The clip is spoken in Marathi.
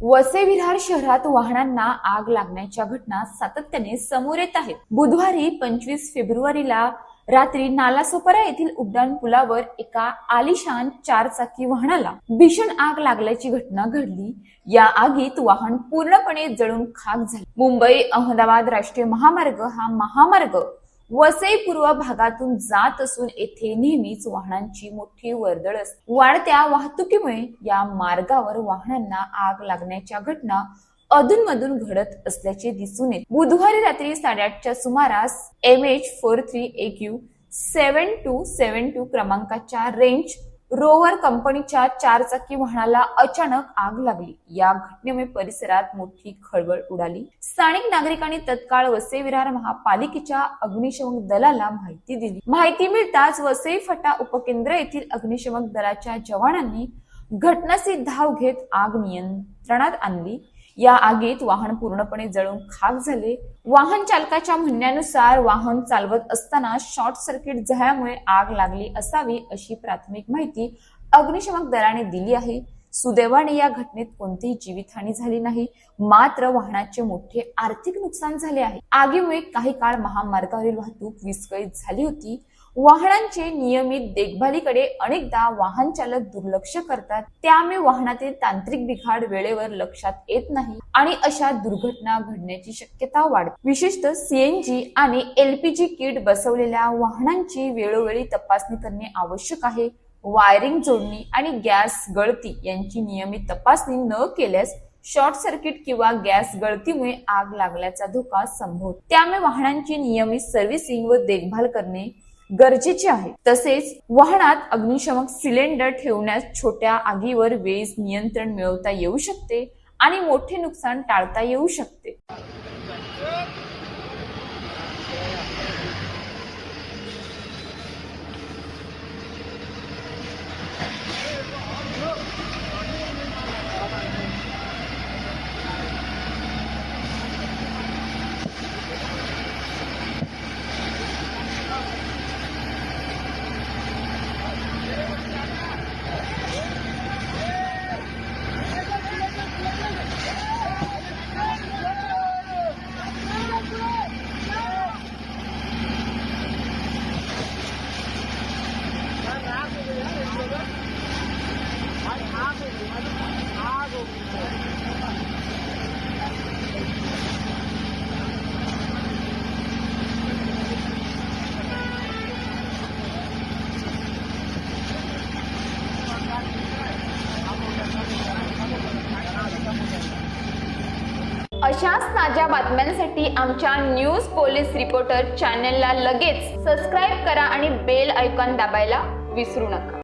वसई विरार शहरात वाहनांना आग लागण्याच्या घटना सातत्याने समोर येत आहेत। बुधवारी 25 फेब्रुवारीला रात्री नालासोपारा येथील उड्डाण पुलावर एका आलिशान 4 चाकी वाहनाला भीषण आग लागल्याची घटना घडली। या आगीत वाहन पूर्णपणे जळून खाक झाले। मुंबई अहमदाबाद राष्ट्रीय महामार्ग हा महामार्ग वसई पूर्व भागातून जात असून येथे नेहमीच वाहनांची मोठी वर्दळ असते। वाढत्या वाहतुकीमुळे या मार्गावर वाहनांना आग लागण्याच्या घटना अधूनमधून घडत असल्याचे दिसून येते। बुधवारी रात्री 8:30च्या सुमारास MH43AQ 7272 क्रमांकाच्या रेंज रोवर कंपनीच्या 4 चाकी वाहनाला अचानक आग लागली। या घटनेमुळे परिसरात मोठी खळबळ उडाली। स्थानिक नागरिकांनी तत्काळ वसई विरार महापालिकेच्या अग्निशमन दलाला माहिती दिली। माहिती मिळताच वसई फाटा उपकेंद्र येथील अग्निशमन दलाच्या जवानांनी घटनास्थळी धाव घेत आग नियंत्रणात आणली। या आगीत वाहन पूर्णपणे जळून खाक झाले। वाहन चालकाच्या म्हणण्यानुसार वाहन चालवत असताना शॉर्ट सर्किट झाल्यामुळे आग लागली असावी अशी प्राथमिक माहिती अग्निशमन दलाने दिली आहे। सुदैवाने या घटनेत कोणतीही जीवितहानी झाली नाही, मात्र वाहनाचे मोठे आर्थिक नुकसान झाले आहे। आगीमुळे काही काळ महामार्गावरील वाहतूक विस्कळीत झाली होती। वाहनांचे नियमित देखभालीकडे अनेकदा वाहन चालक दुर्लक्ष करतात, त्यामुळे वाहनातील तांत्रिक बिघाड वेळेवर लक्षात येत नाही आणि अशा दुर्घटना घडण्याची शक्यता वाढते। विशेषतः CNG आणि LPG किट बसवलेल्या वाहनांची वेळोवेळी तपासणी करणे आवश्यक आहे। वायरिंग जोडणी आणि गॅस गळती यांची नियमित तपासणी न केल्यास शॉर्ट सर्किट किंवा गॅस गळतीमुळे आग लागण्याचा धोका संभवतो। त्यामुळे वाहनांची नियमित सर्व्हिसिंग व देखभाल करणे गरजेचे आहे। तसेच वाहनात अग्निशमन सिलेंडर ठेवण्यास छोट्या आगीवर वेळीच नियंत्रण मिळवता येऊ शकते आणि मोठे नुकसान टाळता येऊ शकते। अशाच ताज्या बातम्यांसाठी आमच्या न्यूज पोलीस रिपोर्टर चॅनलला लगेच सबस्क्राईब करा आणि बेल आयकॉन दाबायला विसरू नका।